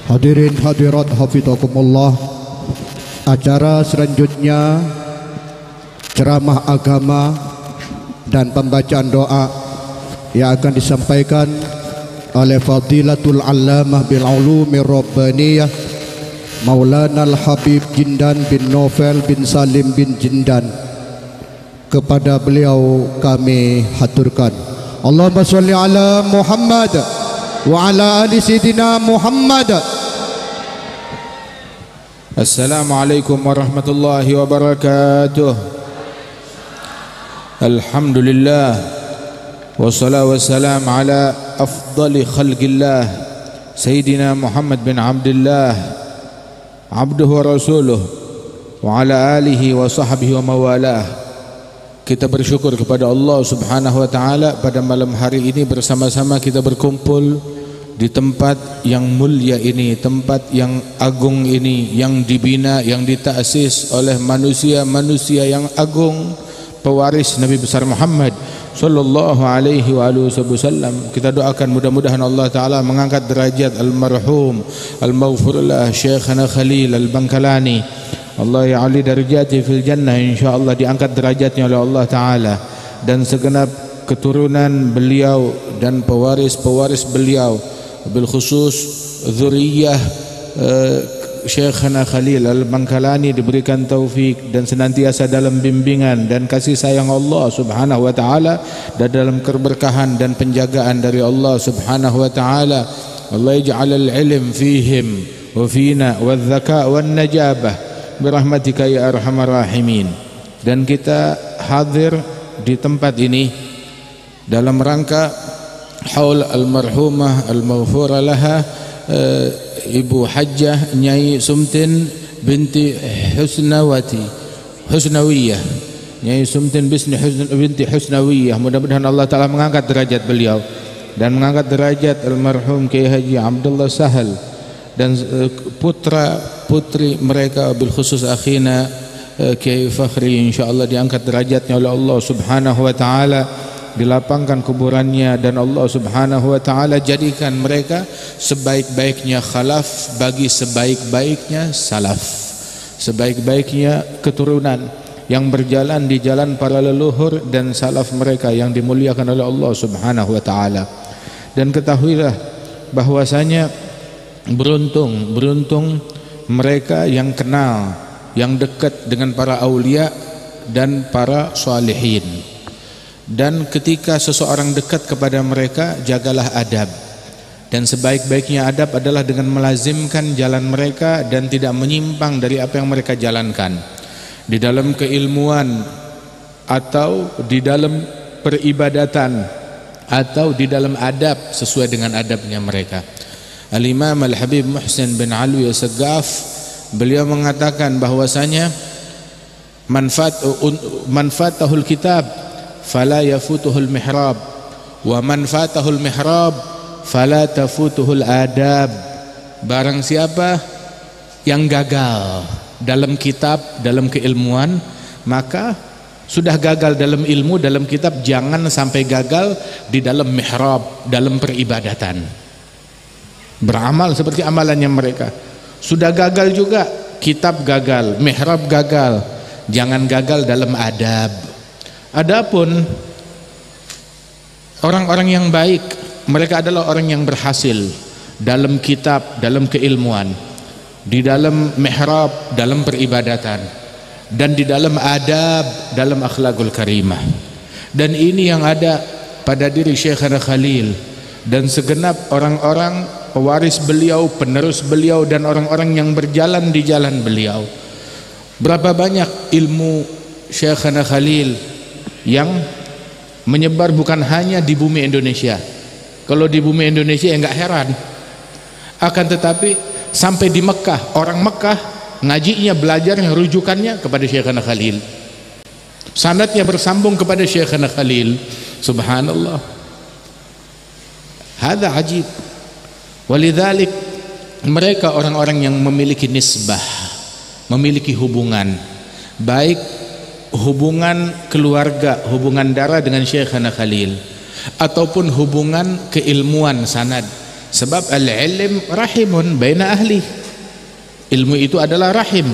Hadirin hadirat hafizakumullah, acara selanjutnya ceramah agama dan pembacaan doa yang akan disampaikan oleh Fadilatul Allamah bil Ulumir Rabbaniyah Maulana Al-Habib Jindan bin Novel bin Salim bin Jindan. Kepada beliau kami haturkan Allahumma sholli ala Muhammad wa ala ali Sayyidina Muhammad. Assalamualaikum warahmatullahi wabarakatuh. Alhamdulillah wassalatu wassalam ala afdali khalqillah Sayyidina Muhammad bin Abdullah abduhu wa rasuluh wa ala alihi wa sahbihi wa mawalah. Kita bersyukur kepada Allah Subhanahu wa taala pada malam hari ini bersama-sama kita berkumpul di tempat yang mulia ini, tempat yang agung ini, yang dibina, yang ditasis oleh manusia-manusia yang agung, pewaris Nabi besar Muhammad sallallahu alaihi wa alihi wasallam. Kita doakan mudah-mudahan Allah taala mengangkat derajat almarhum al-maghfurlah Syekhana Khalil Al-Bangkalani, Allah ya'ali darajati fil jannah, insyaallah diangkat derajatnya oleh Allah taala, dan segenap keturunan beliau dan pewaris-pewaris beliau, bil khusus zuriyah Syekhana Khalil Al-Bangkalani diberikan taufik dan senantiasa dalam bimbingan dan kasih sayang Allah Subhanahu wa taala, dan dalam keberkahan dan penjagaan dari Allah Subhanahu wa taala. Allah yaj'al al-ilm fihim wa fina wadh-dhaka wan-najabah birahmatika ya arhamar rahimin. Dan kita hadir di tempat ini dalam rangka haul almarhumah al-maghfura laha Ibu Hajjah Nyai Sumtin binti Husnawiyah, Nyai Sumtin binti Husnawiyah. Mudah-mudahan Allah taala mengangkat derajat beliau dan mengangkat derajat almarhum Kiai Haji Abdullah Sahal dan putra putri mereka, bil khusus akhina Kiai Fakhri, insyaallah diangkat derajatnya oleh Allah Subhanahu wa taala, dilapangkan kuburannya, dan Allah Subhanahu wa taala jadikan mereka sebaik-baiknya khalaf bagi sebaik-baiknya salaf, sebaik-baiknya keturunan yang berjalan di jalan para leluhur dan salaf mereka yang dimuliakan oleh Allah Subhanahu wa taala. Dan ketahuilah bahwasanya beruntung mereka yang kenal, yang dekat dengan para aulia dan para salihin. Dan ketika seseorang dekat kepada mereka, jagalah adab, dan sebaik-baiknya adab adalah dengan melazimkan jalan mereka dan tidak menyimpang dari apa yang mereka jalankan di dalam keilmuan atau di dalam peribadatan atau di dalam adab sesuai dengan adabnya mereka. Al-Imam Al-Habib Muhsin bin Alwi As-Saggaf, beliau mengatakan bahwasanya manfaatahul kitab fala yafutuhul mihrab, wa man fatahul mihrab fala tafutuhul adab. Barang siapa yang gagal dalam kitab, dalam keilmuan, maka sudah gagal dalam ilmu, dalam kitab, jangan sampai gagal di dalam mihrab, dalam peribadatan, beramal seperti amalannya mereka. Sudah gagal juga, kitab gagal, mihrab gagal, jangan gagal dalam adab. Adapun orang-orang yang baik, mereka adalah orang yang berhasil dalam kitab, dalam keilmuan, di dalam mihrab, dalam peribadatan, dan di dalam adab, dalam akhlakul karimah. Dan ini yang ada pada diri Syekhana Khalil dan segenap orang-orang pewaris beliau, penerus beliau, dan orang-orang yang berjalan di jalan beliau. Berapa banyak ilmu Syekhana Khalil yang menyebar bukan hanya di bumi Indonesia. Kalau di bumi Indonesia ya enggak heran. Akan tetapi sampai di Mekah, orang Mekah ngajinya, belajarnya, rujukannya kepada Syekhana Khalil, sanadnya bersambung kepada Syekhana Khalil. Subhanallah, hadza ajib. Walidzalik mereka orang-orang yang memiliki nisbah, memiliki hubungan baik, hubungan keluarga, hubungan darah dengan Syekhana Khalil, ataupun hubungan keilmuan sanad Sebab al-ilm rahimun baina ahli. Ilmu itu adalah rahim,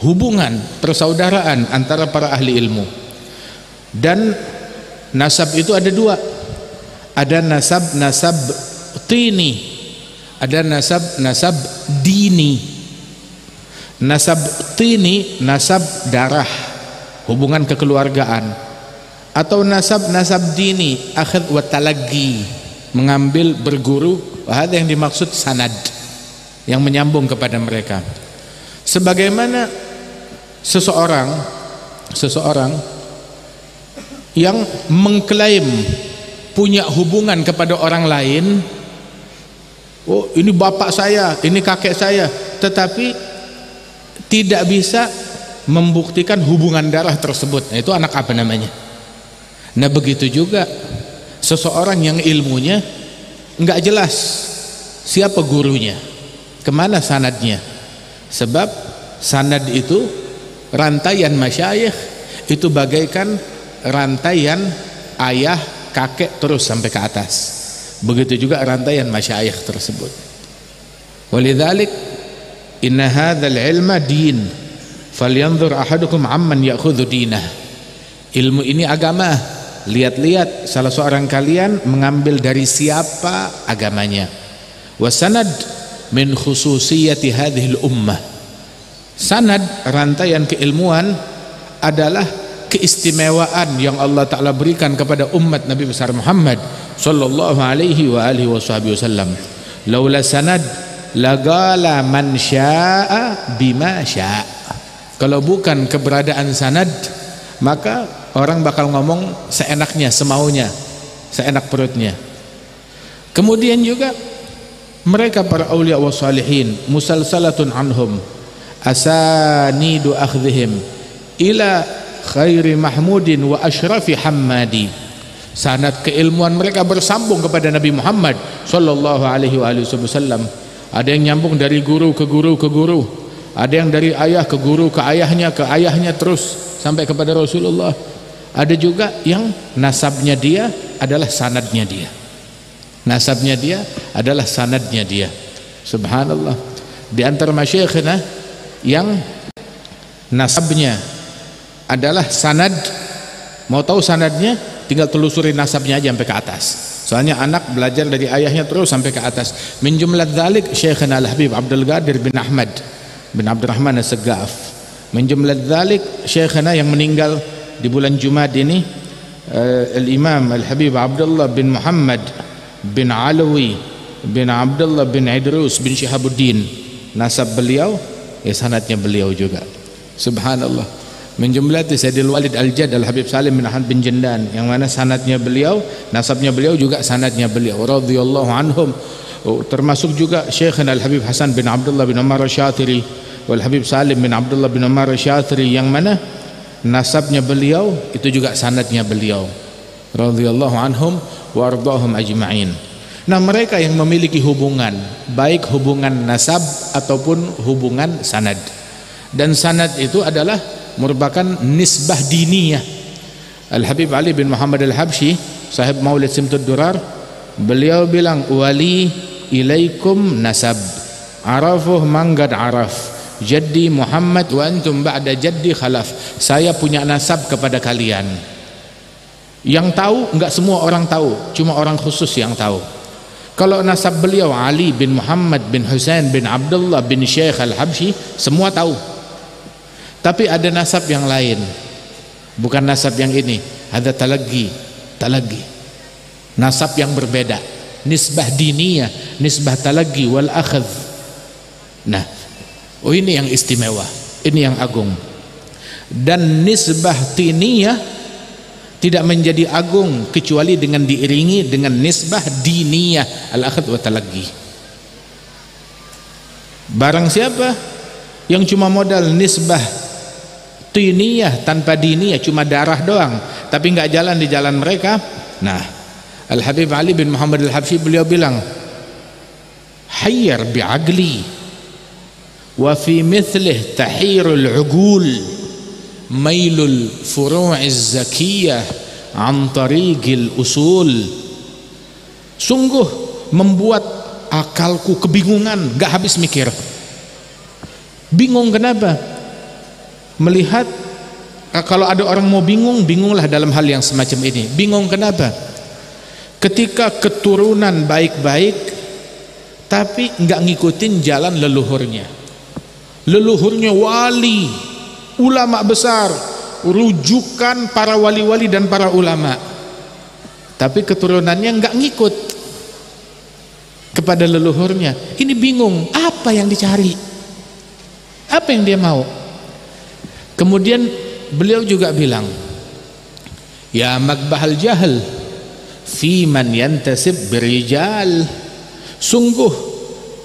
hubungan persaudaraan antara para ahli ilmu. Dan nasab itu ada dua. Ada nasab tini, ada nasab dini. Nasab tini, nasab darah, hubungan kekeluargaan. Atau nasab dini, akhadh wa talaqi, mengambil, berguru. Ada yang dimaksud sanad, yang menyambung kepada mereka. Sebagaimana seseorang yang mengklaim punya hubungan kepada orang lain, oh ini bapak saya, ini kakek saya, tetapi tidak bisa membuktikan hubungan darah tersebut. Nah, itu anak apa namanya? Nah, begitu juga seseorang yang ilmunya enggak jelas siapa gurunya, kemana sanadnya. Sebab sanad itu rantaian masyayikh, itu bagaikan rantaian ayah kakek terus sampai ke atas. Begitu juga rantaian masyayikh tersebut. Walidzalik inna hadzal ilma din falyanzur ahadukum amman ya'khudhu dinah. Ilmu ini agama, lihat-lihat salah seorang kalian mengambil dari siapa agamanya. Wasanad min khususiyati hadhil ummah. Sanad, rantaian keilmuan, adalah keistimewaan yang Allah Ta'ala berikan kepada umat Nabi besar Muhammad sallallahu alaihi wa alihi wasallam. Laula sanad lagala man syaa bima syaa. Kalau bukan keberadaan sanad, maka orang bakal ngomong seenaknya, semaunya, seenak perutnya. Kemudian juga mereka para awliya wa salihin musalsalatun anhum asanidu akhdhihim ila khairi mahmudin wa ashrafi hammadi. Sanad keilmuan mereka bersambung kepada Nabi Muhammad sallallahu alaihi wasallam. Ada yang nyambung dari guru ke guru ke guru, ada yang dari ayah ke guru ke ayahnya terus sampai kepada Rasulullah. Ada juga yang nasabnya dia adalah sanadnya dia. Nasabnya dia adalah sanadnya dia. Subhanallah. Di antara masyayikhna yang nasabnya adalah sanad, mau tahu sanadnya tinggal telusuri nasabnya aja sampai ke atas. Soalnya anak belajar dari ayahnya terus sampai ke atas. Min jumlah dzalik Syekhna Al-Habib Abdul Qadir bin Ahmad bin Abdurrahman As-Saggaf. Min jumlah dzalik Syekhna yang meninggal di bulan Jumad ini, Al-Imam Al-Habib Abdullah bin Muhammad bin Alawi bin Abdullah bin Idrus bin Syihabuddin. Nasab beliau ya sanadnya beliau juga. Subhanallah. Min jumlati Sayyidil Walid Al-Jad Al-Habib Salim bin Ahmad bin Jendan, yang mana sanadnya beliau, nasabnya beliau juga sanadnya beliau radhiyallahu anhum. Termasuk juga Syekhna Al-Habib Hasan bin Abdullah bin Umar Asy-Syatiri wal Habib Salim bin Abdullah bin Umar Asy-Syatiri, yang mana nasabnya beliau itu juga sanadnya beliau radhiyallahu anhum wa ardahum ajma'in. Nah, mereka yang memiliki hubungan, baik hubungan nasab ataupun hubungan sanad. Dan sanad itu adalah merupakan nisbah diniyah. Al-Habib Ali bin Muhammad Al-Habsyi, sahib Maulid Simtud Durar, beliau bilang, wali ilaikum nasab arafuh manggad araf jaddi Muhammad wa antum ba'da jaddi khalaf. Saya punya nasab kepada kalian. Yang tahu enggak semua orang tahu, cuma orang khusus yang tahu. Kalau nasab beliau Ali bin Muhammad bin Husain bin Abdullah bin Syekh Al-Habsyi, semua tahu. Tapi ada nasab yang lain, bukan nasab yang ini. Ada talaqi, nasab yang berbeda, nisbah diniyah, nisbah talaqi wal akhadh. Nah, oh ini yang istimewa, ini yang agung. Dan nisbah tiniyah tidak menjadi agung kecuali dengan diiringi dengan nisbah diniyah, al-akhadh wa talaqi. Barang siapa yang cuma modal nisbah tiniyah tanpa diniyah, cuma darah doang, tapi enggak jalan di jalan mereka. Nah, Al-Habib Ali bin Muhammad Al-Habsyi beliau bilang, hayyar bi'aqli wa fi mithlih tahirul uqul mailul furu'iz zakiyah an tariqil usul. Sungguh membuat akalku kebingungan, gak habis mikir. Bingung kenapa? Melihat kalau ada orang mau bingung, bingunglah dalam hal yang semacam ini. Bingung kenapa? Ketika keturunan baik-baik tapi gak ngikutin jalan leluhurnya. Leluhurnya wali, ulama besar, rujukan para wali-wali dan para ulama, tapi keturunannya nggak ngikut kepada leluhurnya. Ini bingung, apa yang dicari, apa yang dia mau. Kemudian beliau juga bilang, ya magbahal jahal fi man yantasib birijal, sungguh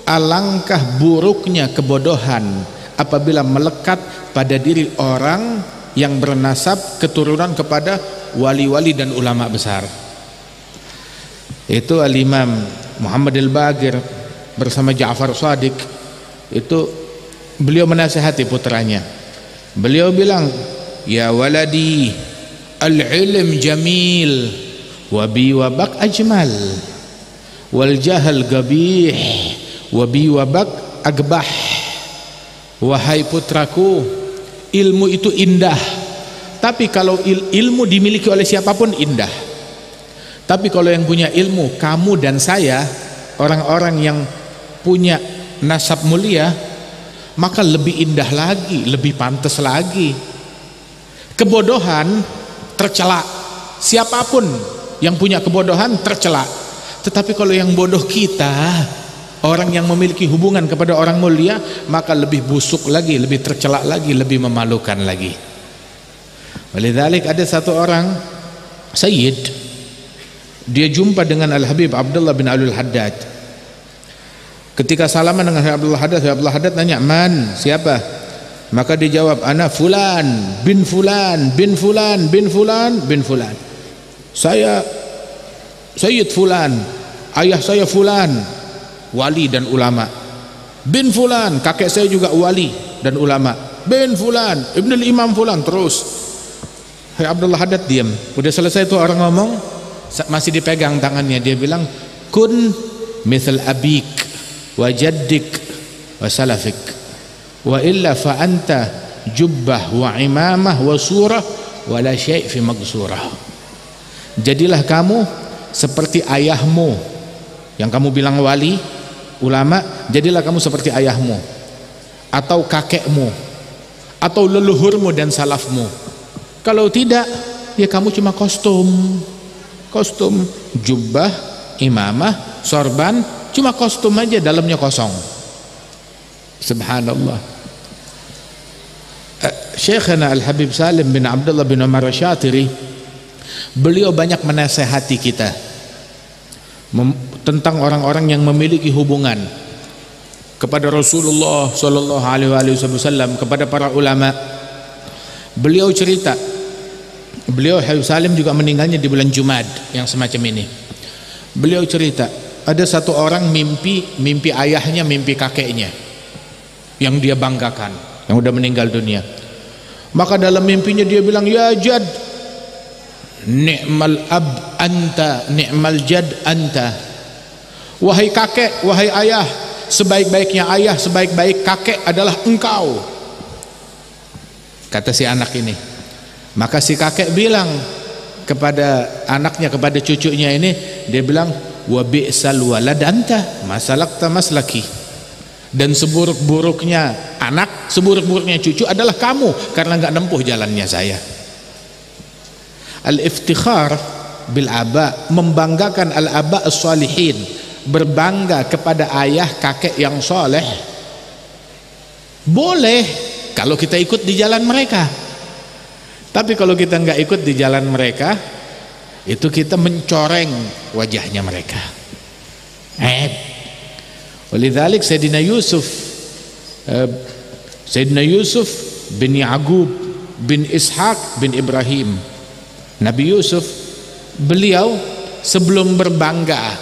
alangkah buruknya kebodohan apabila melekat pada diri orang yang bernasab keturunan kepada wali-wali dan ulama besar. Itu Al-Imam Muhammad Al-Baqir bersama Ja'far Shadiq, itu beliau menasihati putranya. Beliau bilang, ya waladi, al-ilm jamil wa bi wabak ajmal wal jahal gabih wa bi wabak agbah. Wahai putraku, ilmu itu indah, tapi kalau ilmu dimiliki oleh siapapun indah. Tapi kalau yang punya ilmu, kamu dan saya, orang-orang yang punya nasab mulia, maka lebih indah lagi, lebih pantas lagi. Kebodohan tercela, siapapun yang punya kebodohan tercela. Tetapi kalau yang bodoh kita, orang yang memiliki hubungan kepada orang mulia, maka lebih busuk lagi, lebih tercela lagi, lebih memalukan lagi. Walidzalik ada satu orang Sayyid, dia jumpa dengan Al-Habib Abdullah bin Alul Haddad. Ketika salaman dengan Abdullah Haddad, Abdullah Haddad nanya, man, siapa? Maka dia jawab, ana fulan bin fulan bin fulan bin fulan bin fulan. Saya Sayyid fulan, ayah saya fulan, wali dan ulama. Bin fulan, kakek saya juga wali dan ulama. Bin fulan, ibnul imam fulan, terus. Hai Abdullah Haddad diam. Udah selesai tuh orang ngomong, masih dipegang tangannya. Dia bilang, kun misal abik wa jaddik wa salafik, wa illa fa anta jubbah wa imamah wa surah wa la syai' fi magsurah. Jadilah kamu seperti ayahmu yang kamu bilang wali, ulama. Jadilah kamu seperti ayahmu atau kakekmu atau leluhurmu dan salafmu. Kalau tidak, ya kamu cuma kostum, jubbah, imamah, sorban, cuma kostum aja, dalamnya kosong. Subhanallah. Syekhana Al-Habib Salim bin Abdullah bin Umar Syatiri, beliau banyak menasehati kita tentang orang-orang yang memiliki hubungan kepada Rasulullah sallallahu alaihi wasallam, kepada para ulama. Beliau cerita, beliau Habib Salim juga meninggalnya di bulan Jumad yang semacam ini. Beliau cerita, ada satu orang mimpi ayahnya, mimpi kakeknya yang dia banggakan, yang udah meninggal dunia. Maka dalam mimpinya dia bilang, ya jad, ni'mal ab anta, ni'mal jad anta. Wahai kakek, wahai ayah, sebaik-baiknya ayah, sebaik-baik kakek adalah engkau, kata si anak ini. Maka si kakek bilang kepada anaknya, kepada cucunya ini, dia bilang, wa bi'sal walad anta masalakta maslaki. Dan seburuk-buruknya anak, seburuk-buruknya cucu adalah kamu, karena enggak nempuh jalannya saya. Al-iftikhar bil aba, membanggakan al-aba as-salihin, berbangga kepada ayah kakek yang soleh, boleh kalau kita ikut di jalan mereka. Tapi kalau kita nggak ikut di jalan mereka, itu kita mencoreng wajahnya mereka. Walidzalik Sayyidina Yusuf bin Ya'qub bin Ishaq bin Ibrahim, Nabi Yusuf, beliau sebelum berbangga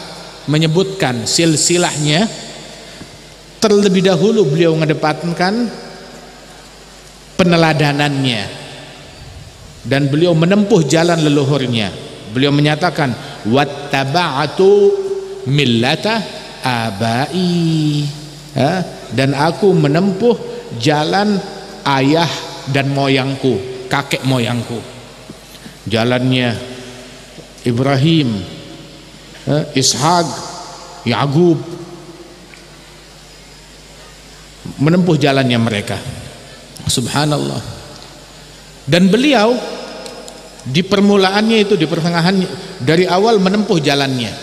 menyebutkan silsilahnya, terlebih dahulu beliau mengedepankan peneladanannya, dan beliau menempuh jalan leluhurnya. Beliau menyatakan, wattaba'atu millata abai, dan aku menempuh jalan ayah dan moyangku, kakek moyangku. Jalannya Ibrahim, Ishak, Yakub, menempuh jalannya mereka. Subhanallah. Dan beliau di permulaannya itu, di pertengahannya, dari awal menempuh jalannya,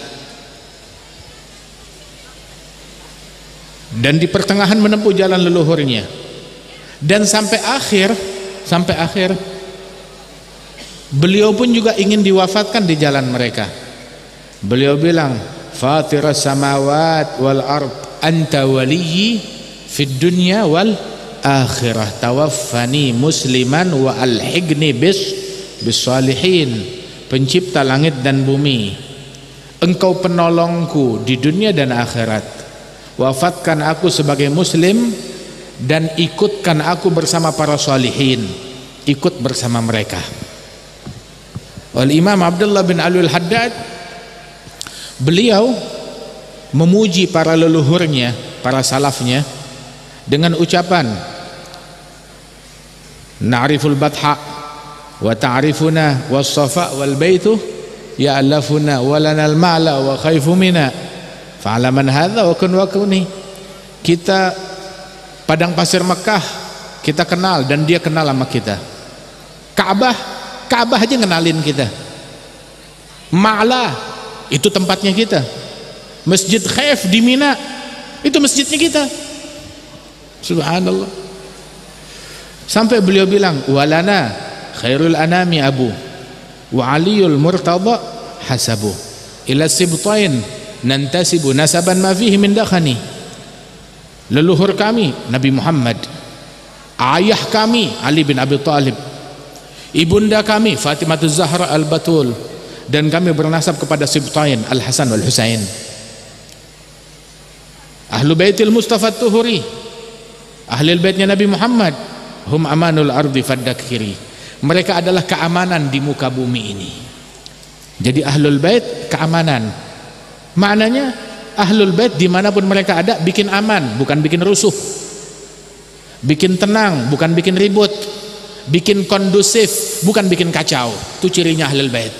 dan di pertengahan menempuh jalan leluhurnya, dan sampai akhir beliau pun juga ingin diwafatkan di jalan mereka. Beliau bilang, Fatiras samawat wal ard anta waliyyi fid dunya wal akhirah, tawaffani musliman wa alhiqni bis salihin. Pencipta langit dan bumi, engkau penolongku di dunia dan akhirat, wafatkan aku sebagai muslim dan ikutkan aku bersama para salihin, ikut bersama mereka. Imam Abdullah bin Alwi al-Haddad, beliau memuji para leluhurnya, para salafnya, dengan ucapan, na'riful batha wa ta'rifuna was safa wal baitu ya'lafuna wa lanal ma'la wa khaifu mina fa'ala man hadha wa kun wa kuni. Kita padang pasir Mekah kita kenal dan dia kenal sama kita. Ka'bah aja ngenalin kita. Ma'la itu tempatnya kita. Masjid Khaif di Mina itu masjidnya kita. Subhanallah. Sampai beliau bilang, walana khairul anami abu wa aliyul murtada hasabu ila sibtain nantasibu nasaban ma fihi min dakhani. Leluhur kami Nabi Muhammad, ayah kami Ali bin Abi Thalib, ibunda kami Fatimah Zahra al-Batul, dan kami bernasab kepada Sibtain Al-Hasan wal Husain. Ahlu baitil Mustafa Tuhuri, ahli baitnya Nabi Muhammad, hum amanul ardi faddakiri. Mereka adalah keamanan di muka bumi ini. Jadi ahlul bait keamanan. Maknanya ahlul bait dimanapun mereka ada bikin aman, bukan bikin rusuh, bikin tenang, bukan bikin ribut, bikin kondusif, bukan bikin kacau. Itu cirinya ahlul bait.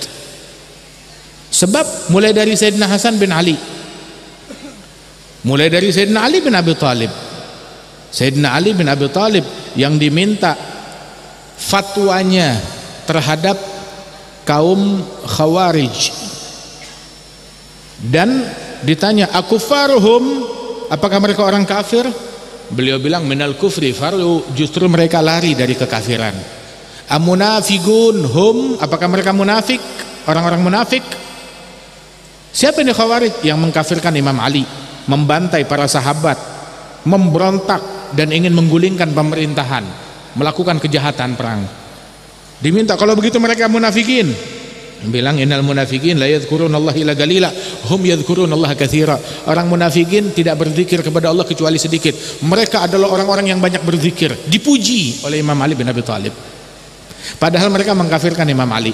Sebab mulai dari Sayyidina Hasan bin Ali, mulai dari Sayyidina Ali bin Abi Thalib, Sayyidina Ali bin Abi Thalib yang diminta fatwanya terhadap kaum Khawarij, dan ditanya akufaruhum, apakah mereka orang kafir? Beliau bilang minal kufri faru, justru mereka lari dari kekafiran. Amunafiqun hum, apakah mereka munafik, orang-orang munafik? Siapa ini Khawarij? Yang mengkafirkan Imam Ali, membantai para sahabat, memberontak dan ingin menggulingkan pemerintahan, melakukan kejahatan perang. Diminta, kalau begitu mereka munafikin. Bilang innal munafikin la yadhkurunallaha illa qalila hum yadhkurunallaha katsira. Orang munafikin tidak berzikir kepada Allah kecuali sedikit. Mereka adalah orang-orang yang banyak berzikir. Dipuji oleh Imam Ali bin Abi Thalib. Padahal mereka mengkafirkan Imam Ali.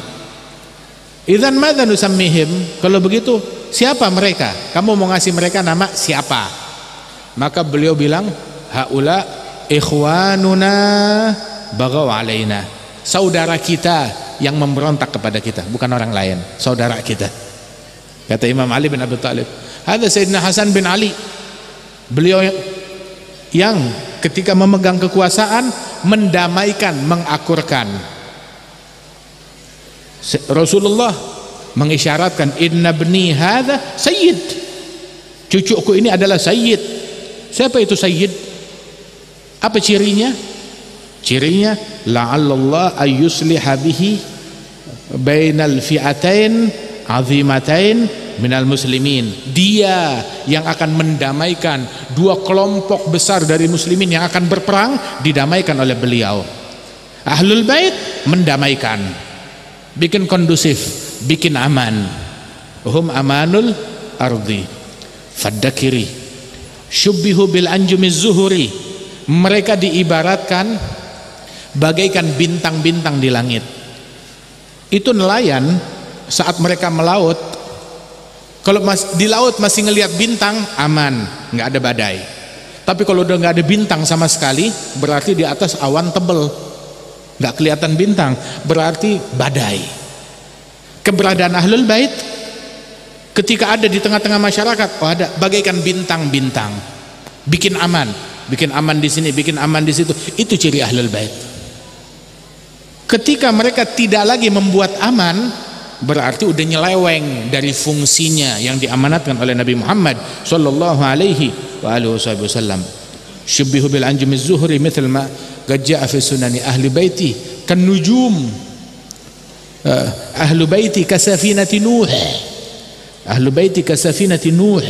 Idzan madza nusammihim? Kalau begitu siapa mereka? Kamu mau ngasih mereka nama siapa? Maka beliau bilang, haula ikhwanuna bagaw alaina. Saudara kita yang memberontak kepada kita, bukan orang lain, saudara kita. Kata Imam Ali bin Abi Thalib. Ada Sayyidina Hasan bin Ali, beliau yang ketika memegang kekuasaan mendamaikan, mengakurkan. Rasulullah mengisyaratkan, inna bni hadha sayyid, cucuku ini adalah sayyid. Siapa itu sayyid? Apa cirinya? Cirinya la'allallah ayyusliha bihi bainal fi'atain azimatain minal muslimin. Dia yang akan mendamaikan dua kelompok besar dari muslimin yang akan berperang, didamaikan oleh beliau. Ahlul bait mendamaikan, bikin kondusif, bikin aman. Hum amanul ardi faddakiri syubbihu bil anjumiz zuhuri. Mereka diibaratkan bagaikan bintang-bintang di langit. Itu nelayan saat mereka melaut, Kalau di laut masih ngelihat bintang, aman, nggak ada badai. Tapi kalau udah nggak ada bintang sama sekali, berarti di atas awan tebel, nggak kelihatan bintang, berarti badai. Keberadaan Ahlul Bait ketika ada di tengah-tengah masyarakat, oh ada, bagaikan bintang-bintang, bikin aman di sini, bikin aman di situ. Itu ciri Ahlul Bait. Ketika mereka tidak lagi membuat aman, berarti udah nyeleweng dari fungsinya yang diamanatkan oleh Nabi Muhammad sallallahu alaihi wasallam. Syubbihu bil anjumi zuhri mithal ma qad jaa fi sunani ahli baiti kan nujum, ahlu baiti kasafinati nuh, ahlu baiti kasafinati nuh,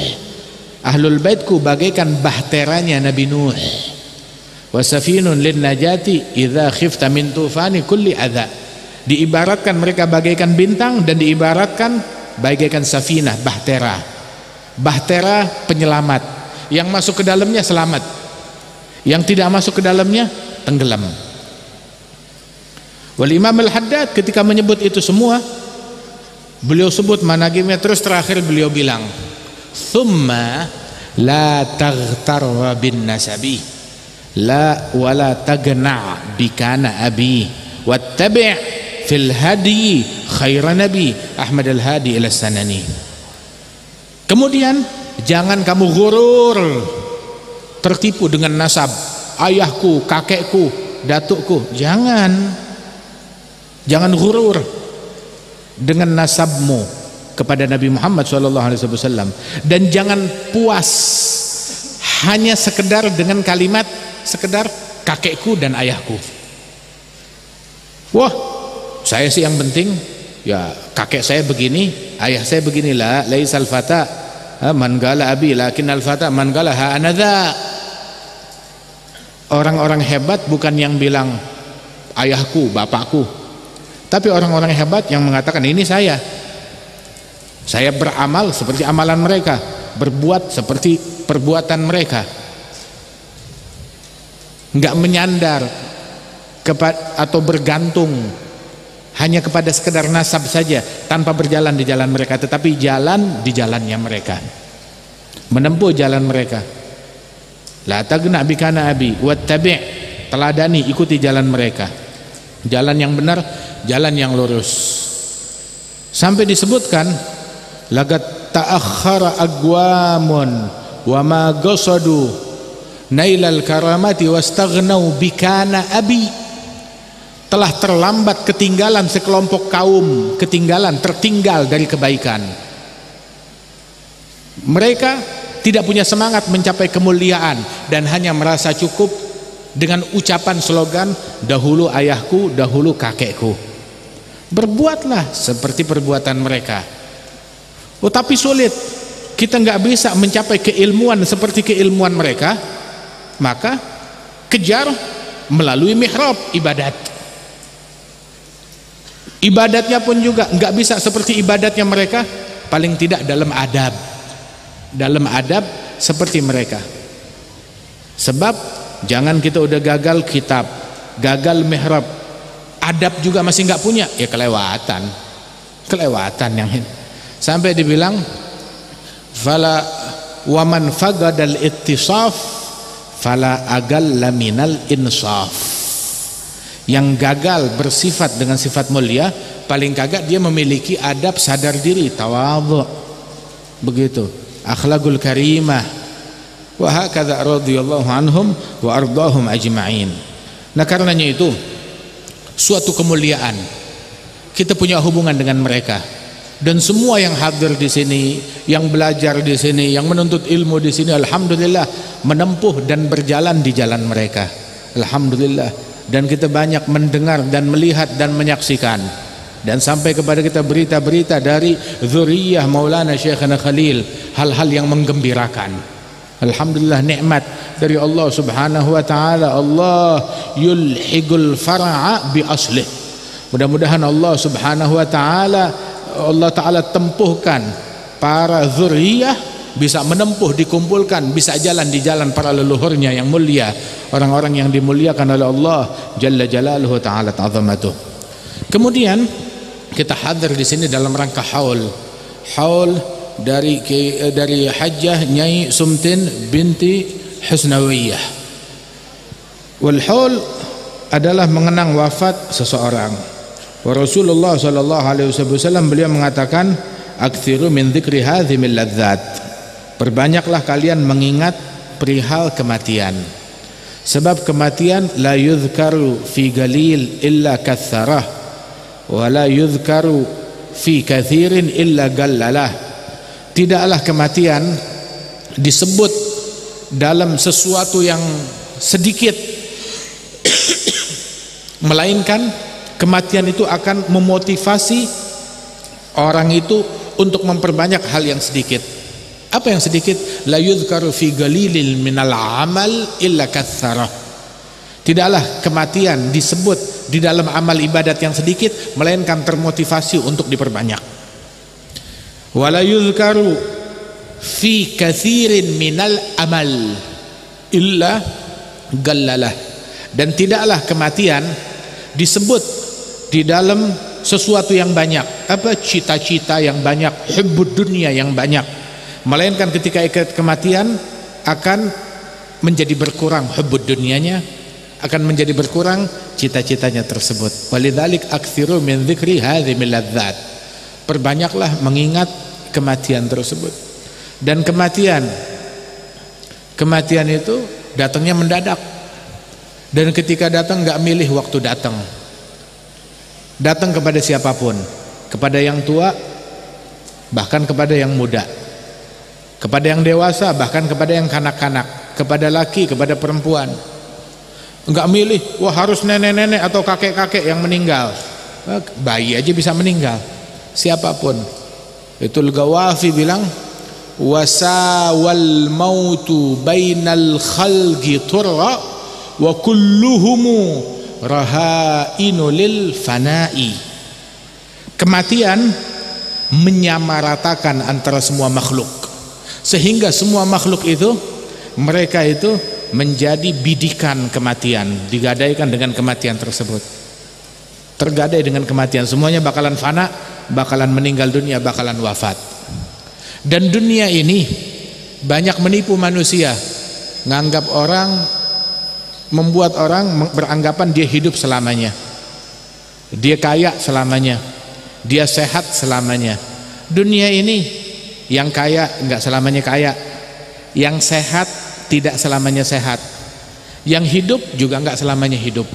ahlul baitku bagaikan bahteranya Nabi Nuh. Wa safinun lin najati idza khifta min tufani kulli adza. Diibaratkan mereka bagaikan bintang dan diibaratkan bagaikan safinah, bahtera. Bahtera penyelamat, yang masuk ke dalamnya selamat, yang tidak masuk ke dalamnya tenggelam. Wal Imam Al-Haddad ketika menyebut itu semua, beliau sebut manaqibnya, terus terakhir beliau bilang, "Tsumma la taghtar bin nasabi, la wala tagna bikana abi, wattabi' fil hadi khairan nabi Ahmad al-Hadi ila sanani." Kemudian jangan kamu gurur, tertipu dengan nasab, ayahku, kakekku, datukku. Jangan gurur dengan nasabmu kepada Nabi Muhammad SAW, dan jangan puas hanya sekedar dengan kalimat sekedar kakekku dan ayahku. Wah, saya sih yang penting ya kakek saya begini, ayah saya beginilah. Laisal fata man qala abi lakinnal fata man qala ha anadha. Orang-orang hebat bukan yang bilang ayahku, bapakku, tapi orang-orang hebat yang mengatakan ini saya beramal seperti amalan mereka, berbuat seperti perbuatan mereka, enggak menyandar atau bergantung hanya kepada sekedar nasab saja, tanpa berjalan di jalan mereka, tetapi jalan di jalannya mereka, menempuh jalan mereka. La tagna bikana abi wattabi', teladani, ikuti jalan mereka, jalan yang benar, jalan yang lurus. Sampai disebutkan lagat ta'akhkhara aqwamun wa ma qasadu nailal karamati wastaghnau bikana abi. Telah terlambat, ketinggalan sekelompok kaum, tertinggal dari kebaikan. Mereka tidak punya semangat mencapai kemuliaan dan hanya merasa cukup dengan ucapan slogan dahulu ayahku, dahulu kakekku. Berbuatlah seperti perbuatan mereka. Oh, tapi sulit, kita nggak bisa mencapai keilmuan seperti keilmuan mereka, maka kejar melalui mihrab ibadat. Ibadatnya pun juga nggak bisa seperti ibadatnya mereka, paling tidak dalam adab seperti mereka. Sebab jangan kita udah gagal kitab, gagal mihrab, adab juga masih nggak punya, ya kelewatan yang ini. Sampai dibilang fala waman fagadal ittisaf fala agalla minal insaf. Yang gagal bersifat dengan sifat mulia, paling kagak dia memiliki adab sadar diri, tawadhu, begitu, akhlaqul karimah. Wa hakadha radhiyallahu anhum wa ardahum ajma'in. Nah, karenanya itu suatu kemuliaan kita punya hubungan dengan mereka, dan semua yang hadir di sini, yang belajar di sini, yang menuntut ilmu di sini, alhamdulillah menempuh dan berjalan di jalan mereka, alhamdulillah. Dan kita banyak mendengar dan melihat dan menyaksikan, dan sampai kepada kita berita-berita dari dzurriyyah Maulana Syekhana Khalil, hal-hal yang menggembirakan. Alhamdulillah, nikmat dari Allah Subhanahu wa taala. Allah yulhigul far'a bi aslih. Mudah-mudahan Allah Subhanahu wa taala, Allah taala tempuhkan para dzurriyyah bisa menempuh, dikumpulkan, bisa jalan di jalan para leluhurnya yang mulia, orang-orang yang dimuliakan oleh Allah Jalla Jalaluhu Ta'ala Ta'zamatuh. Kemudian kita hadir di sini dalam rangka haul dari Hajjah Nyai Sumtin binti Husnawiyah. Wal haul adalah mengenang wafat seseorang. Wa Rasulullah sallallahu alaihi wasallam beliau mengatakan, "Aktsiru min dzikri hadzimil ladzat." Perbanyaklah kalian mengingat perihal kematian. Sebab kematian la yuzkaru fi galil illa katsarah wa la yuzkaru fi katsirin illa gallalah. Tidaklah kematian disebut dalam sesuatu yang sedikit, melainkan kematian itu akan memotivasi orang itu untuk memperbanyak hal yang sedikit. Apa yang sedikit? La yuzkaru fi galilil minal amal illa katsarah. Tidaklah kematian disebut di dalam amal ibadat yang sedikit, melainkan termotivasi untuk diperbanyak. Wa la yuzkaru fi katsirin minal amal illa gallalah. Dan tidaklah kematian disebut di dalam sesuatu yang banyak. Apa? Cita-cita yang banyak, hubbud dunia yang banyak. Melainkan ketika ikut kematian akan menjadi berkurang hubbud dunianya, akan menjadi berkurang cita-citanya tersebut. Walidzalik aktsiru min dzikri hadzimil ladzat. Perbanyaklah mengingat kematian tersebut. Dan kematian itu datangnya mendadak. Dan ketika datang enggak milih waktu datang. Datang kepada siapapun, kepada yang tua, bahkan kepada yang muda, kepada yang dewasa, bahkan kepada yang kanak-kanak, kepada laki, kepada perempuan. Enggak milih, wah harus nenek-nenek atau kakek-kakek yang meninggal. Bayi aja bisa meninggal, siapapun. Itu Al-Ghawafi bilang, wasawal mautu bainal khalqi turra wa kulluhumu rahainu lil fana'i. Kematian menyamaratakan antara semua makhluk, sehingga semua makhluk itu, mereka itu menjadi bidikan kematian, digadaikan dengan kematian tersebut, tergadai dengan kematian. Semuanya bakalan fana, bakalan meninggal dunia, bakalan wafat. Dan dunia ini banyak menipu manusia, nganggap orang, membuat orang beranggapan dia hidup selamanya, dia kaya selamanya, dia sehat selamanya. Dunia ini yang kaya enggak selamanya kaya, yang sehat tidak selamanya sehat, yang hidup juga enggak selamanya hidup.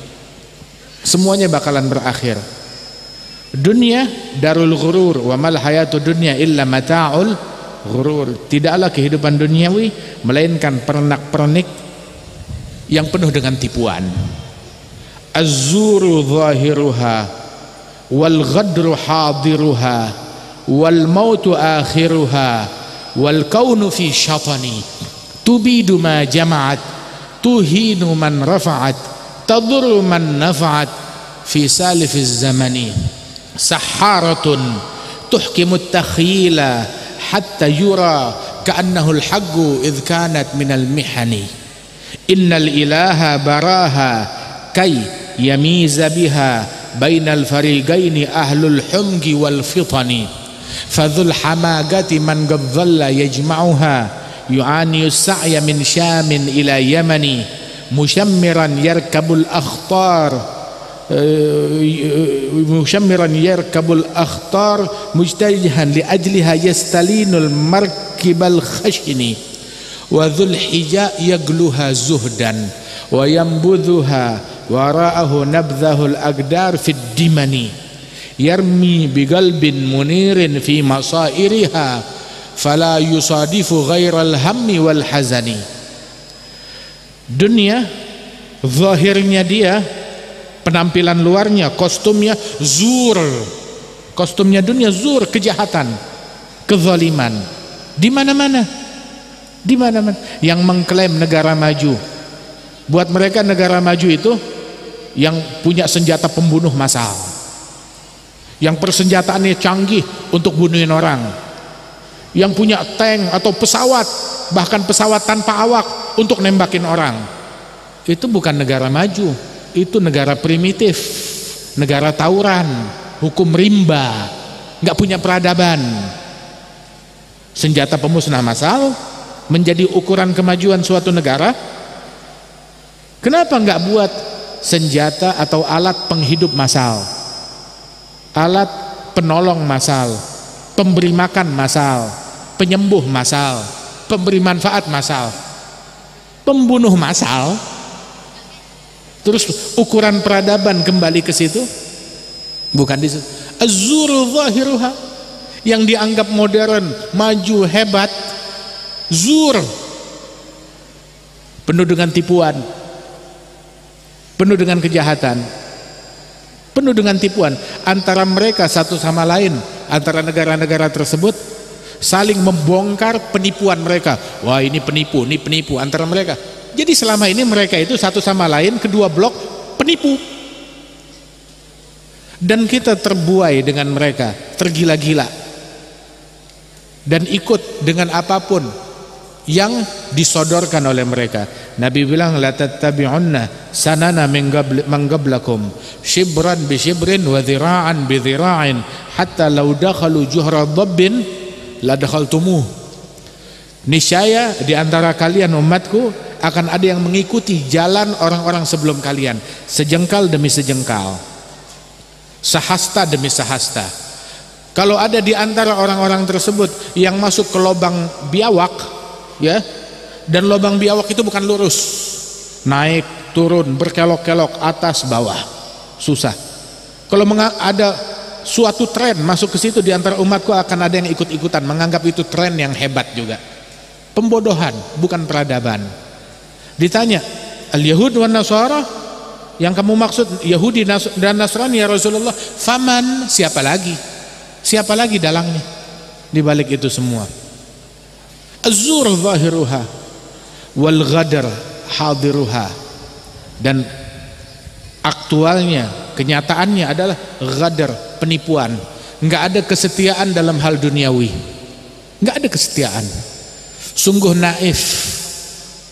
Semuanya bakalan berakhir. Dunia darul ghurur, wa mal hayatud dunya illa mata'ul ghurur. Tidaklah kehidupan duniawi melainkan pernak-pernik yang penuh dengan tipuan. Az-zuru zahiruha wal ghadru hadiruha wal mautu akhiruha wal kaunu fi syatani tubidu ma jama'at tuhinu man rafa'at tadurru man nafa'at fi salifiz zamani saharatun tuhkimu takhyila hatta yura ka'annahu al-haqu idh kanat minal mihani innal ilaha baraha kay yamiza biha bainal fariqaini ahlul humgi wal fitani fadhul hamagati man qad dhalla yajma'uha yu'ani as-sa'ya min syamin ila yamani mushammiran yarkabul akhtar mujtahidan li ajliha yastalinul markibal khashini wa dhul hija yagluha zuhdan wa yambudhuha wara'ahu nabdhahul aqdar fid dimani yarmi biqalbin munirin fi masairiha fala yusadifu ghairal hammi wal hazani. Dunia zahirnya dia, penampilan luarnya, kostumnya zur, kostumnya dunia zur, kejahatan, kezaliman di mana-mana, di mana-mana. Yang mengklaim negara maju, buat mereka negara maju itu yang punya senjata pembunuh massal, yang persenjataannya canggih untuk bunuhin orang, yang punya tank atau pesawat, bahkan pesawat tanpa awak untuk nembakin orang. Itu bukan negara maju, itu negara primitif, negara tawuran, hukum rimba, nggak punya peradaban. Senjata pemusnah massal menjadi ukuran kemajuan suatu negara. Kenapa nggak buat senjata atau alat penghidup massal, alat penolong massal, pemberi makan massal, penyembuh massal, pemberi manfaat massal, pembunuh massal? Terus ukuran peradaban kembali ke situ? Bukan di situ. Az-zuru zahiruha, yang dianggap modern, maju, hebat, zur, penuh dengan tipuan, penuh dengan kejahatan, penuh dengan tipuan antara mereka satu sama lain, antara negara-negara tersebut saling membongkar penipuan mereka. Wah, ini penipu antara mereka. Jadi selama ini mereka itu satu sama lain, kedua blok penipu, dan kita terbuai dengan mereka, tergila-gila dan ikut dengan apapun yang disodorkan oleh mereka. Nabi bilang, la tattabi'unna sanana man qablakum shibran bi shibrin wa dhira'an bi dhira'in hatta law dakhalu juhra dhabbin la dakhaltumuh. Niscaya di antara kalian umatku akan ada yang mengikuti jalan orang-orang sebelum kalian, sejengkal demi sejengkal, sehasta demi sehasta. Kalau ada di antara orang-orang tersebut yang masuk ke lubang biawak, ya, dan lubang biawak itu bukan lurus, naik turun berkelok-kelok atas bawah, susah. Kalau ada suatu tren masuk ke situ, di antara umatku akan ada yang ikut-ikutan, menganggap itu tren yang hebat juga. Pembodohan, bukan peradaban. Ditanya, al-Yahud wa Nasara, yang kamu maksud Yahudi dan Nasrani ya Rasulullah, faman, siapa lagi? Siapa lagi dalangnya di balik itu semua? Az-zur zahiruha wal ghadar hadiruha, dan aktualnya, kenyataannya adalah ghadar, penipuan. Enggak ada kesetiaan dalam hal duniawi, enggak ada kesetiaan. Sungguh naif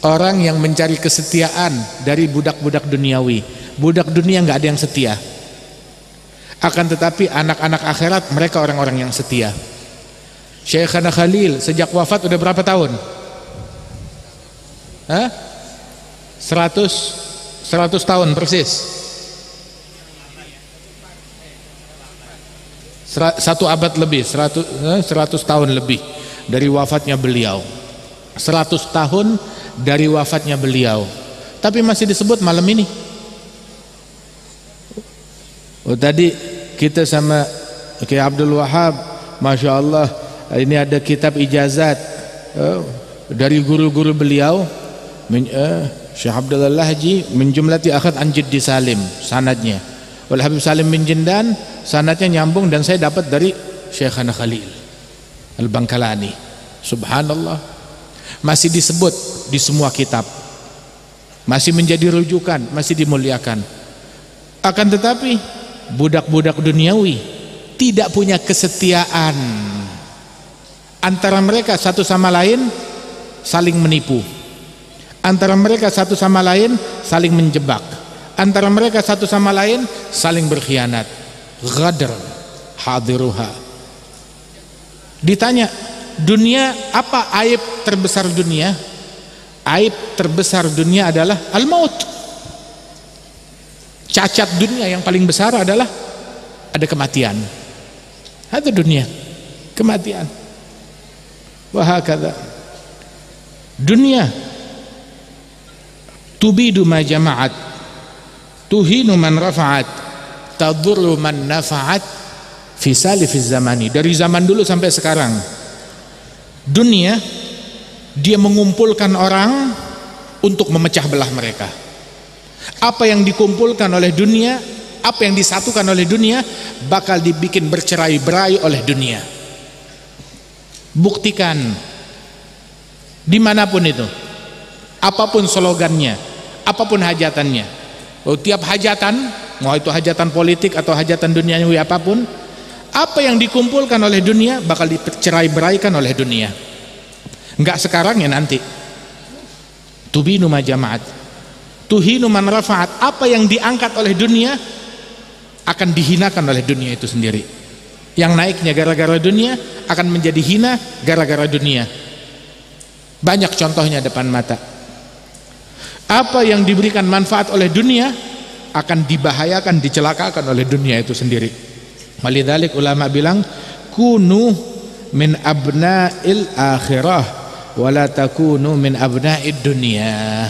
orang yang mencari kesetiaan dari budak-budak duniawi. Budak dunia nggak ada yang setia. Akan tetapi anak-anak akhirat mereka orang-orang yang setia. Syekhana Khalil sejak wafat udah berapa tahun? 100 tahun persis. 1 abad lebih, 100 tahun lebih dari wafatnya beliau. 100 tahun dari wafatnya beliau, tapi masih disebut malam ini. Tadi kita sama Kiai Abdul Wahab, Masya Allah, ini ada kitab ijazat dari guru-guru beliau, Syekh Abdullah Lahji min jumlati akhad an Jiddi Salim, sanadnya, wal Habib Salim bin Jindan, sanadnya nyambung, dan saya dapat dari Syekhana Khalil Al-Bangkalani. Subhanallah, masih disebut di semua kitab, masih menjadi rujukan, masih dimuliakan. Akan tetapi budak-budak duniawi tidak punya kesetiaan. Antara mereka satu sama lain saling menipu, antara mereka satu sama lain saling menjebak, antara mereka satu sama lain saling berkhianat. Ghadr hadiruha. Ditanya, dunia apa aib terbesar dunia? Aib terbesar dunia adalah al-maut. Cacat dunia yang paling besar adalah ada kematian. Itu dunia, kematian. Wahakadha dunia tubidu ma jama'at, tuhinu man rafa'at, tadurru man nafa'at fi salifiz zamani. Dari zaman dulu sampai sekarang, dunia dia mengumpulkan orang untuk memecah belah mereka. Apa yang dikumpulkan oleh dunia, apa yang disatukan oleh dunia, bakal dibikin bercerai-berai oleh dunia. Buktikan dimanapun itu, apapun slogannya, apapun hajatannya. Tiap hajatan, mau itu hajatan politik atau hajatan duniawi apapun, apa yang dikumpulkan oleh dunia bakal dicerai-beraikan oleh dunia. Enggak sekarang ya, nanti. Tubinu ma jama'at, tuhinu man rafa'at. Apa yang diangkat oleh dunia akan dihinakan oleh dunia itu sendiri. Yang naiknya gara-gara dunia akan menjadi hina gara-gara dunia. Banyak contohnya depan mata. Apa yang diberikan manfaat oleh dunia akan dibahayakan, dicelakakan oleh dunia itu sendiri. Walidzalik ulama bilang, kunu min abna'il akhirah wala takunu min abna'id dunya.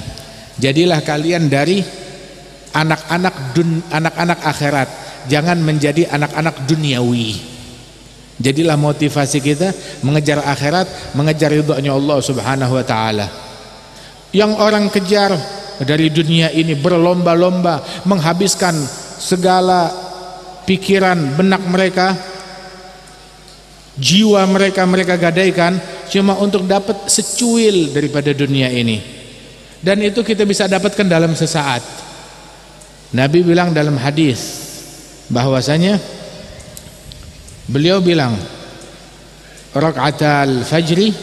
Jadilah kalian dari anak-anak akhirat, jangan menjadi anak-anak duniawi. Jadilah motivasi kita mengejar akhirat, mengejar ridhonya Allah Subhanahu wa taala. Yang orang kejar dari dunia ini berlomba-lomba menghabiskan segala pikiran benak mereka, jiwa mereka gadaikan cuma untuk dapat secuil daripada dunia ini. Dan itu kita bisa dapatkan dalam sesaat. Nabi bilang dalam hadis bahwasanya beliau bilang, rakaatal fajri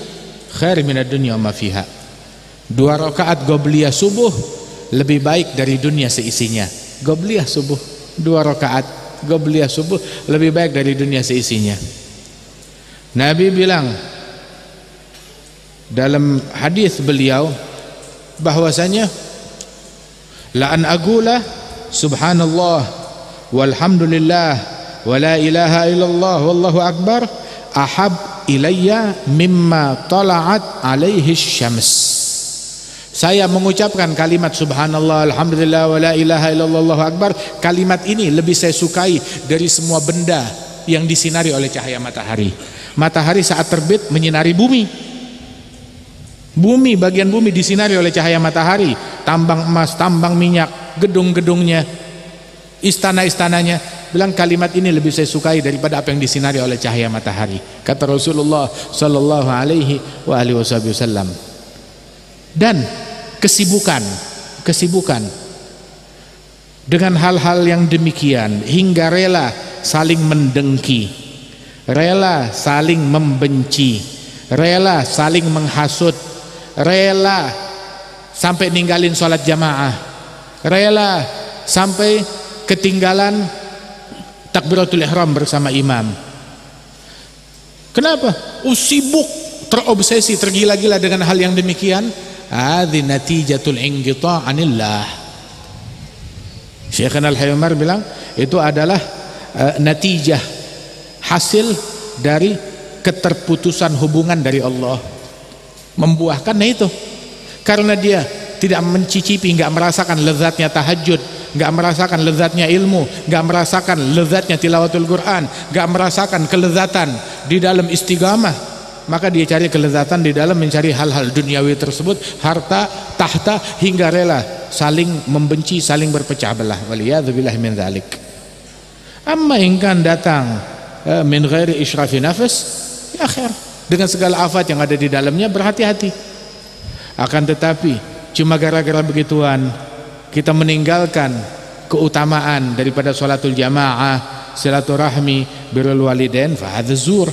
khair minad dunya ma fiha. 2 rakaat qobliyah subuh lebih baik dari dunia seisinya. Qobliyah subuh, 2 rakaat qobliyah subuh lebih baik dari dunia seisinya. Nabi bilang dalam hadis beliau bahwasanya la an aqula subhanallah walhamdulillah wa la ilaha illallah wallahu akbar ahab ilayya mimma tala'at alaihi syams. Saya mengucapkan kalimat subhanallah alhamdulillah wa la ilaha illallah wallahu akbar, kalimat ini lebih saya sukai dari semua benda yang disinari oleh cahaya matahari. Matahari saat terbit menyinari bumi, bagian bumi disinari oleh cahaya matahari, tambang emas, tambang minyak, gedung-gedungnya, istana-istananya. Bilang kalimat ini lebih saya sukai daripada apa yang disinari oleh cahaya matahari, kata Rasulullah sallallahu alaihi wasallam. Dan kesibukan dengan hal-hal yang demikian hingga rela saling mendengki, rela saling membenci, rela saling menghasut, rela sampai ninggalin sholat jamaah, rela sampai ketinggalan takbiratul ihram bersama imam. Kenapa? Sibuk, terobsesi, tergila-gila dengan hal yang demikian. Hadhi natijatul inqita' anillah. Syekhana Al-Hayy Umar bilang itu adalah natijah, hasil dari keterputusan hubungan dari Allah. Membuahkannya itu karena dia tidak mencicipi, nggak merasakan lezatnya tahajud, nggak merasakan lezatnya ilmu, nggak merasakan lezatnya tilawatul Quran, nggak merasakan kelezatan di dalam istiqamah. Maka dia cari kelezatan di dalam mencari hal-hal duniawi tersebut, harta, tahta, hingga rela saling membenci, saling berpecah belah. Waliyadzubillah min dzalik. Amma in kan datang min ghairi israfi nafas, ya khair, dengan segala afat yang ada di dalamnya berhati-hati. Akan tetapi cuma gara-gara begituan kita meninggalkan keutamaan daripada sholatul jamaah, silaturahmi, birrul walidain, fa hadza zur,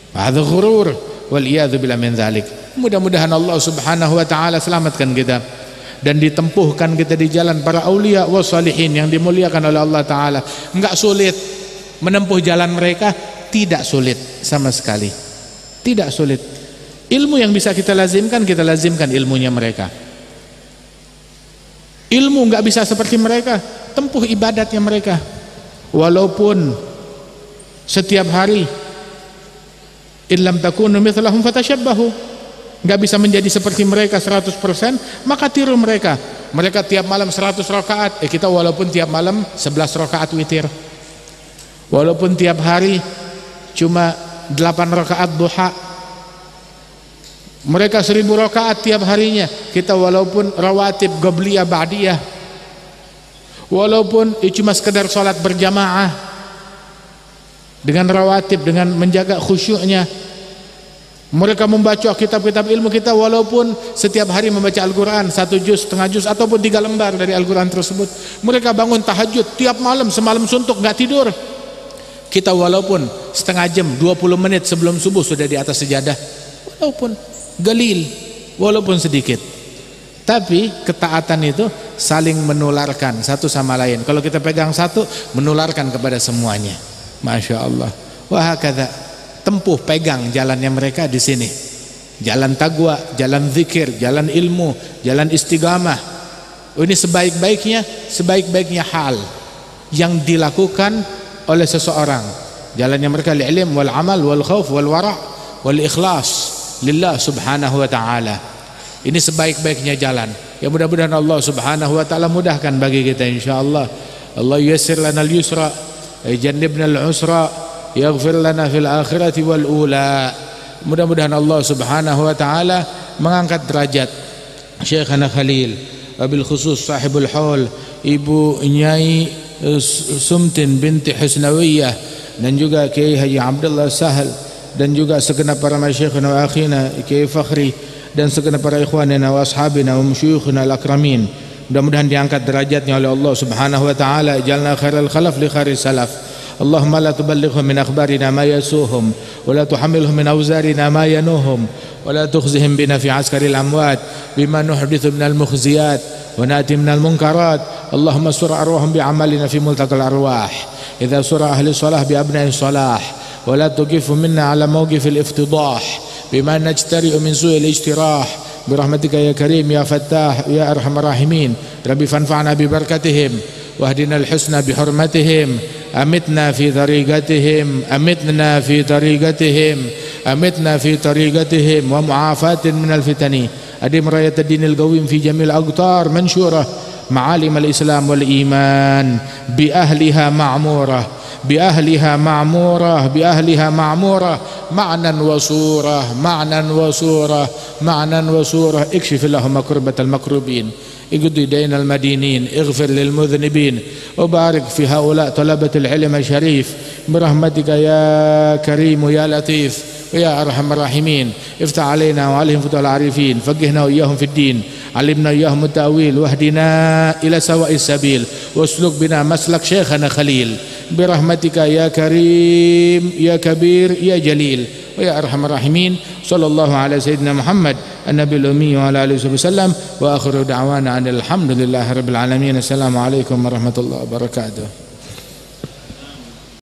fa hadza ghurur, wal iyadzu billah min dzalik. Mudah-mudahan Allah Subhanahu wa taala selamatkan kita dan ditempuhkan kita di jalan para aulia wassalihin yang dimuliakan oleh Allah taala. Enggak sulit menempuh jalan mereka, tidak sulit sama sekali. Tidak sulit. Ilmu yang bisa kita lazimkan ilmunya mereka. Ilmu enggak bisa seperti mereka, tempuh ibadatnya mereka. Walaupun setiap hari illam takunu mithlahum fatashabbahu, enggak bisa menjadi seperti mereka 100%, maka tiru mereka. Mereka tiap malam 100 rakaat, kita walaupun tiap malam 11 rakaat witir. Walaupun tiap hari cuma 8 rakaat duha, mereka 1000 rakaat tiap harinya, kita walaupun rawatib qobliyah ba'diyah, walaupun cuma sekedar sholat berjamaah dengan rawatib, dengan menjaga khusyuknya. Mereka membaca kitab-kitab ilmu, kita walaupun setiap hari membaca Al-Quran 1 juz, setengah juz, ataupun 3 lembar dari Al-Quran tersebut. Mereka bangun tahajud tiap malam, semalam suntuk gak tidur, kita walaupun setengah jam, 20 menit sebelum subuh sudah di atas sejadah, walaupun galil, walaupun sedikit. Tapi ketaatan itu saling menularkan satu sama lain. Kalau kita pegang satu, menularkan kepada semuanya. Masya Allah. Wahakadha, tempuh pegang jalannya mereka di sini. Jalan taqwa, jalan zikir, jalan ilmu, jalan istiqamah. Ini sebaik-baiknya hal yang dilakukan oleh seseorang. Jalannya mereka al-ilm wal amal wal khauf wal wara' wal ikhlas lillah subhanahu wa ta'ala. Ini sebaik-baiknya jalan. Ya mudah-mudahan Allah subhanahu wa ta'ala mudahkan bagi kita insyaallah. Allah yassir lana al-yusra, jannibna al-usra, yaghfir lana fil akhirati wal ula. Mudah-mudahan Allah subhanahu wa ta'ala mengangkat derajat Syekhana Khalil, wabil khusus sahibul haul Ibu Nyai Sumtin binti Husnawiyah, dan juga Kiai Haji Abdullah Sahal, dan juga segenap para masyayikhna wa akhina Kiai Fakhri, dan segenap para ikhwanina wa ashabina wa musyuyikhina al-akramin. Mudah-mudahan diangkat derajatnya oleh Allah subhanahu wa ta'ala. Jalna khairal khalaf li khairis salaf. Allahumma la tuballighhum min akhbarina ma yasuhum wa la tuhammilhum min awzarina ma yanuhum wa la tukhzihim bina fi askaril amwat bima nuhdithu minal mukhziyat wa nati minal munkarat. Allahumma sur arwahum bi amalina fi multaqal arwah idza sura ahli salah bi abna'i salah wa la tuqifu minna ala mawqifil iftidah bima najtari'u min su'il ijtirah birahmatika ya karim ya fattah ya arhamar rahimin. Rabbi fanfa'na bi barakatihim wahdina al-husna bi hurmatihim. أمتنا في طريقتهم أمتنا في طريقتهم أمتنا في طريقتهم ومعافاة من الفتن. أدم راية الدين القويم في جميع الأقطار منشورة معالم الإسلام والإيمان بأهلها معمورة بأهلها معمورة بأهلها معمورة معنى وصورة معنى وصورة معنى وصورة. اكشف لهم كربة المكروبين، اقضي دين المدينين، اغفر للمذنبين، وبارك في هؤلاء طلبة العلم الشريف برحمتك يا كريم يا لطيف ويا أرحم الراحمين. افتح علينا وعليهم فتوح العارفين، فقهنا وإياهم في الدين، علمنا إياهم التأويل، واهدنا إلى سواء السبيل، واسلك بنا مسلك شيخنا خليل برحمتك يا كريم يا كبير يا جليل ويا أرحم الراحمين. صلى الله على سيدنا محمد النبي الأمي وعلى آله وسلم، وآخر دعوانا أن الحمد لله رب العالمين. السلام عليكم ورحمة الله وبركاته.